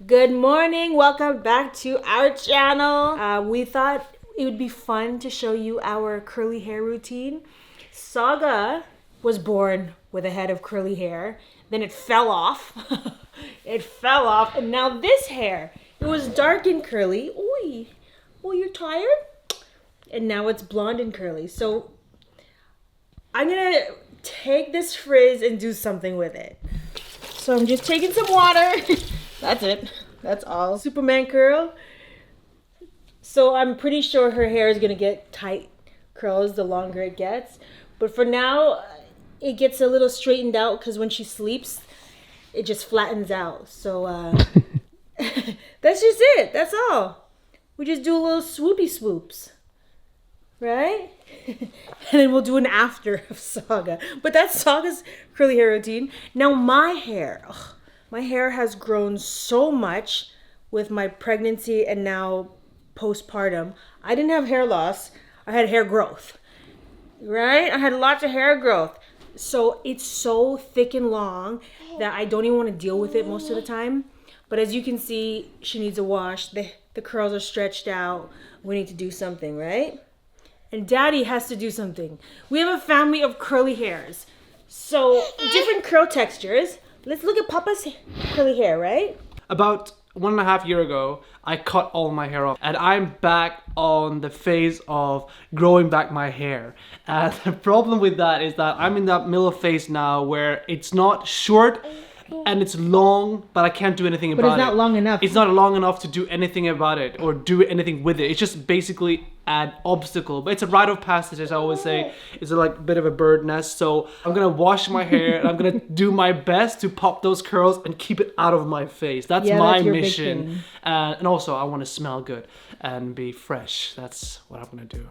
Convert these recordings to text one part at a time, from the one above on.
Good morning, welcome back to our channel. We thought it would be fun to show you our curly hair routine. Saga was born with a head of curly hair, then it fell off. And now this hair, it was dark and curly. Oi, oh, you're tired? And now it's blonde and curly. So I'm gonna take this frizz and do something with it. So I'm just taking some water. That's it. That's all. Superman curl. So I'm pretty sure her hair is gonna get tight curls the longer it gets. But for now, it gets a little straightened out because when she sleeps, it just flattens out. So that's just it. That's all. We just do a little swoopy swoops. Right? And then we'll do an after of Saga. But that's Saga's curly hair routine. Now my hair. My hair has grown so much with my pregnancy and now postpartum. I didn't have hair loss. I had hair growth. Right? I had lots of hair growth. So it's so thick and long that I don't even want to deal with it most of the time. But as you can see, she needs a wash. The curls are stretched out. We need to do something, right? And Daddy has to do something. We have a family of curly hairs. So different curl textures. Let's look at Papa's curly hair, right? About 1.5 years ago, I cut all my hair off. And I'm back on the phase of growing back my hair. And the problem with that is that I'm in that middle phase now where it's not short and it's long, but I can't do anything about it. But it's not long enough. It's not long enough to do anything about it or do anything with it. It's just basically an obstacle. But it's a rite of passage, as I always say. It's like a bit of a bird nest. So I'm gonna wash my hair and I'm gonna do my best to pop those curls and keep it out of my face. That's my mission. And also, I want to smell good and be fresh. That's what I'm gonna do.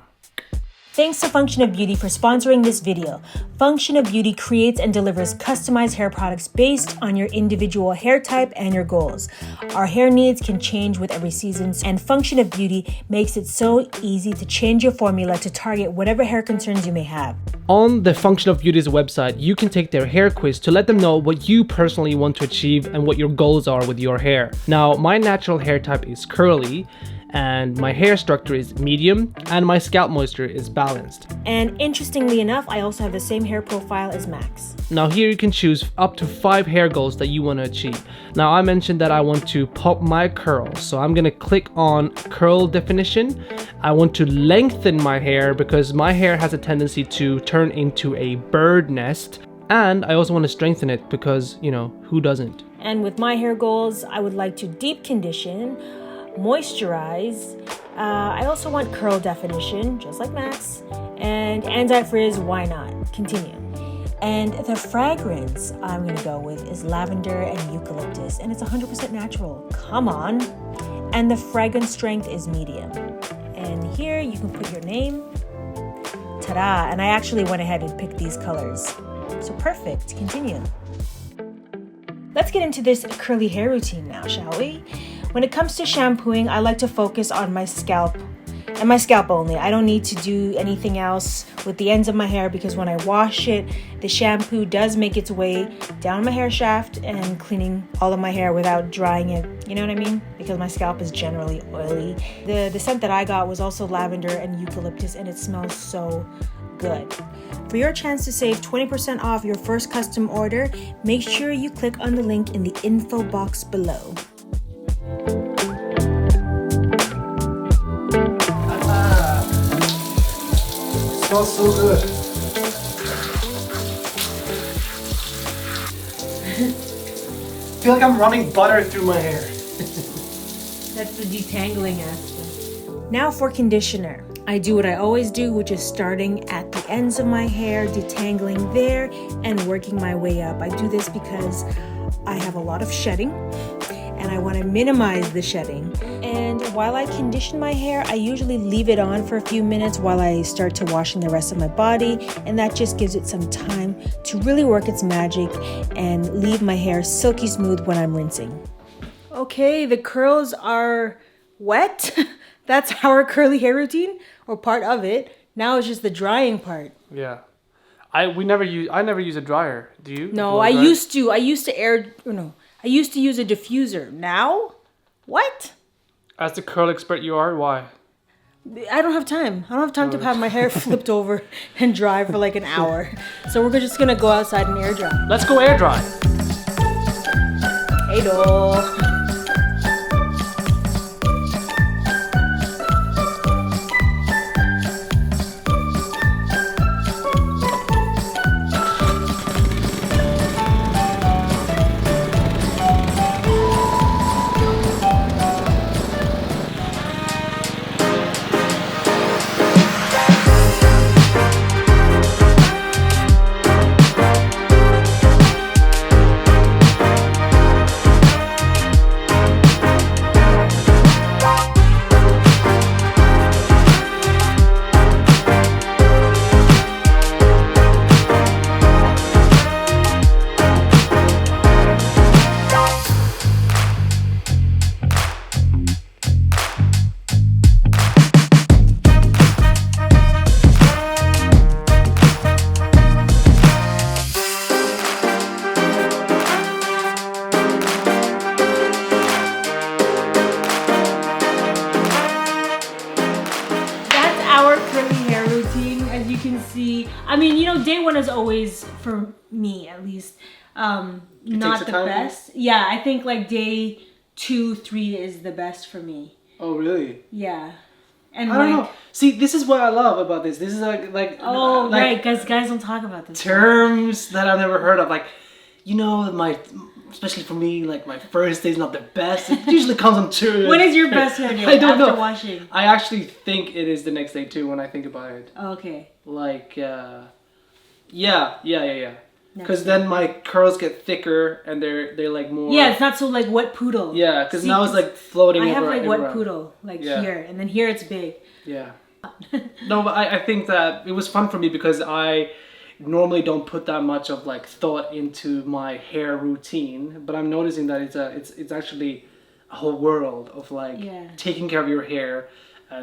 Thanks to Function of Beauty for sponsoring this video. Function of Beauty creates and delivers customized hair products based on your individual hair type and your goals. Our hair needs can change with every season, and Function of Beauty makes it so easy to change your formula to target whatever hair concerns you may have. On the Function of Beauty's website, you can take their hair quiz to let them know what you personally want to achieve and what your goals are with your hair. Now, my natural hair type is curly, and my hair structure is medium, and my scalp moisture is balanced. And interestingly enough, I also have the same hair profile as Max. Now here you can choose up to 5 hair goals that you want to achieve. Now I mentioned that I want to pop my curls, so I'm gonna click on curl definition. I want to lengthen my hair because my hair has a tendency to turn into a bird nest. And I also want to strengthen it because, you know, who doesn't? And with my hair goals, I would like to deep condition, moisturize. I also want curl definition, just like Max. And anti-frizz, why not? Continue. And the fragrance I'm gonna go with is lavender and eucalyptus, and it's 100% natural. Come on. And the fragrance strength is medium. And here you can put your name. Ta-da! And I actually went ahead and picked these colors. So perfect. Continue. Let's get into this curly hair routine now, shall we? When it comes to shampooing, I like to focus on my scalp and my scalp only. I don't need to do anything else with the ends of my hair because when I wash it, the shampoo does make its way down my hair shaft and cleaning all of my hair without drying it. You know what I mean? Because my scalp is generally oily. The scent that I got was also lavender and eucalyptus, and it smells so good. For your chance to save 20% off your first custom order, make sure you click on the link in the info box below. Smells so good. I feel like I'm running butter through my hair. That's the detangling aspect. Now for conditioner. I do what I always do, which is starting at the ends of my hair, detangling there, and working my way up. I do this because I have a lot of shedding, and I want to minimize the shedding. And while I condition my hair, I usually leave it on for a few minutes while I start to washing the rest of my body, and that just gives it some time to really work its magic and leave my hair silky smooth when I'm rinsing. Okay, the curls are wet. That's our curly hair routine, or part of it. Now it's just the drying part. Yeah. I never use a dryer. Do you? No, I used to use a diffuser. Now What? As the curl expert you are, why? I don't have time. I don't have time to have my hair flipped over and dry for like an hour. So we're just gonna go outside and air dry. Let's go air dry. Hey, doll. I mean, you know, day one is always, for me at least, not the best. Yeah, I think like day 2, 3 is the best for me. Oh, really? Yeah. And I don't know. See, this is what I love about this. This is like right, because guys don't talk about this. Terms that I've never heard of. Like, you know, especially for me, like my first day is not the best. It usually comes on Tuesday. When is your best hair day? I don't know. After washing? I actually think it is the next day too when I think about it. Okay. Like, yeah. Because then my curls get thicker and they're like more. Yeah, it's not so like wet poodle. Yeah, because now it's like floating. I have like wet poodle, like here, and then here it's big. Yeah. No, but I think that it was fun for me because I normally don't put that much of like thought into my hair routine, but I'm noticing that it's actually a whole world of like taking care of your hair.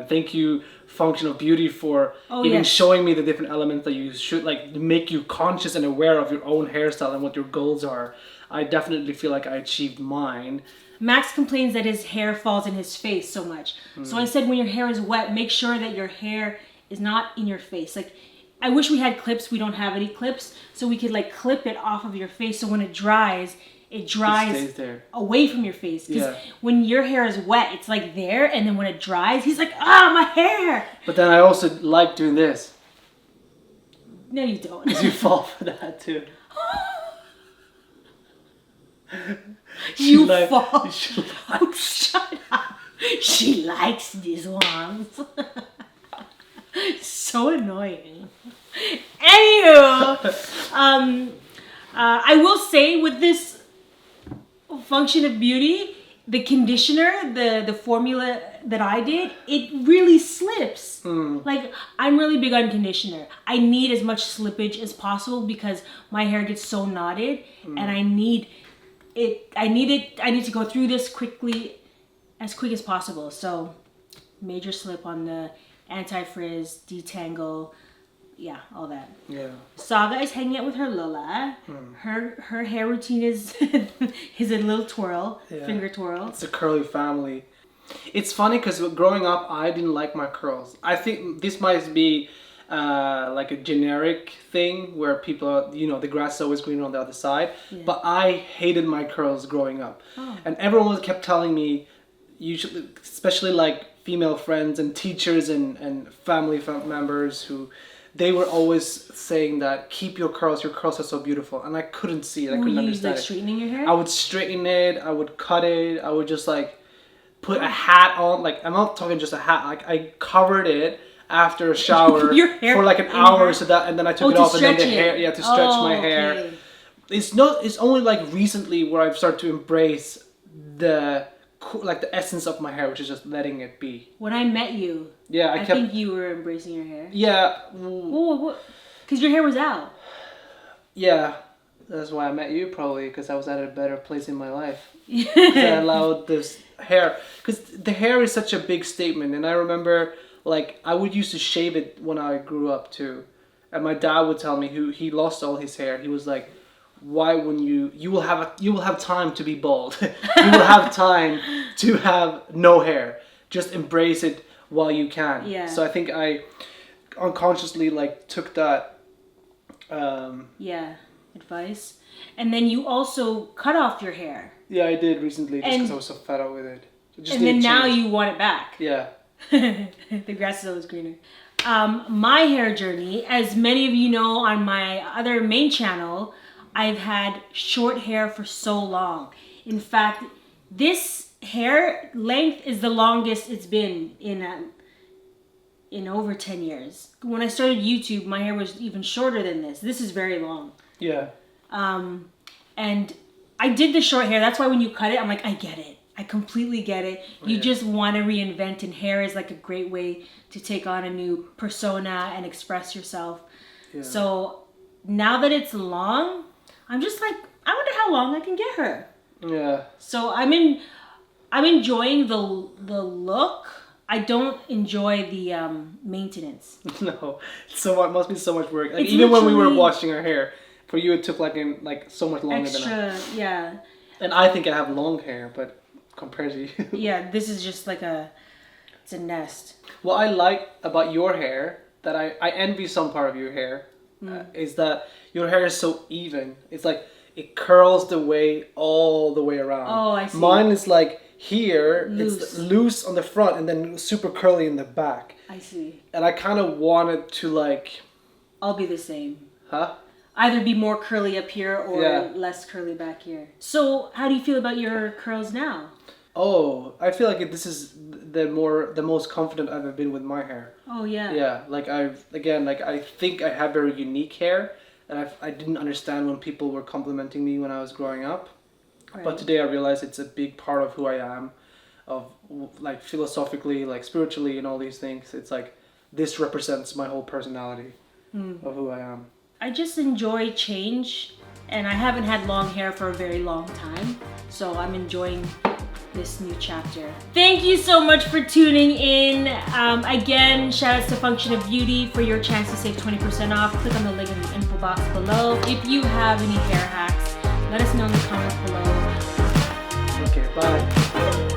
Thank you, Function of Beauty, for showing me the different elements that you should like make you conscious and aware of your own hairstyle and what your goals are. I definitely feel like I achieved mine. Max complains that his hair falls in his face so much. So I said, when your hair is wet, make sure that your hair is not in your face. Like, I wish we had clips. We don't have any clips, so we could like clip it off of your face. So when it dries stays there. Away from your face. Because when your hair is wet, it's like there, and then when it dries, he's like, my hair. But then I also like doing this. No, you don't. Because you fall for that too. You fall. Oh, shut up. She likes these ones. So annoying. Anywho, I will say with this Function of Beauty, the conditioner, the formula that I did, it really slips. Like, I'm really big on conditioner. I need as much slippage as possible because my hair gets so knotted, and I need to go through this as quick as possible. So, major slip on the anti-frizz, detangle, all that. Yeah. Saga is hanging out with her Lola. Her hair routine is a little twirl, finger twirl. It's a curly family. It's funny because growing up, I didn't like my curls. I think this might be like a generic thing where people, the grass is always greener on the other side. Yeah. But I hated my curls growing up. Oh. And everyone kept telling me, usually, especially like female friends and teachers and family members they were always saying that keep your curls are so beautiful, and I couldn't see it. I couldn't understand it. Straightening your hair? I would straighten it, I would cut it, I would just like put a hat on, like I'm not talking just a hat, like I covered it after a shower for like an hour so that, and then I took it off and then the hair, to stretch my hair. It's only like recently where I've started to embrace the essence of my hair, which is just letting it be. When I met you, I think you were embracing your hair. Yeah. Because your hair was out. Yeah, that's why I met you, probably, because I was at a better place in my life. I allowed this hair, because the hair is such a big statement, and I remember, like, I would used to shave it when I grew up too, and my dad would tell me he lost all his hair. He was like, why wouldn't you will have time to be bald. You will have time to have no hair. Just embrace it while you can. Yeah. So I think I unconsciously like took that advice. And then you also cut off your hair. Yeah, I did recently just And- because I was so fed up with it. Just And need then to now change. you want it back. Yeah. The grass is always greener. My hair journey, as many of you know on my other main channel, I've had short hair for so long. In fact, this hair length is the longest it's been in over 10 years. When I started YouTube, my hair was even shorter than this. This is very long. Yeah. And I did the short hair. That's why when you cut it, I'm like, I get it. I completely get it. You just want to reinvent, and hair is like a great way to take on a new persona and express yourself. Yeah. So now that it's long, I'm just like, I wonder how long I can get her. Yeah. So I'm enjoying the look. I don't enjoy the maintenance. No. So it must be so much work. Like, It's even when we were literally- washing our hair, for you it took like so much longer than I. Extra, yeah. And I think I have long hair, but compared to you. Yeah, this is just like it's a nest. What I like about your hair, that I envy some part of your hair, is that your hair is so even. It's like it curls all the way around. Oh, I see. Mine is like here, Loose. it's loose on the front and then super curly in the back. I see. And I kind of wanted to like, I'll be the same. huh? Either be more curly up here or Yeah. less curly back here. So, how do you feel about your curls now? Oh, I feel like this is the most confident I've ever been with my hair. Oh yeah. Yeah, like I think I have very unique hair, and I didn't understand when people were complimenting me when I was growing up. Right. But today I realize it's a big part of who I am, of like philosophically, like spiritually, and all these things. It's like this represents my whole personality of who I am. I just enjoy change, and I haven't had long hair for a very long time, so I'm enjoying this new chapter. Thank you so much for tuning in. Again, shout outs to Function of Beauty for your chance to save 20% off. Click on the link in the info box below. If you have any hair hacks, let us know in the comments below. Okay, bye.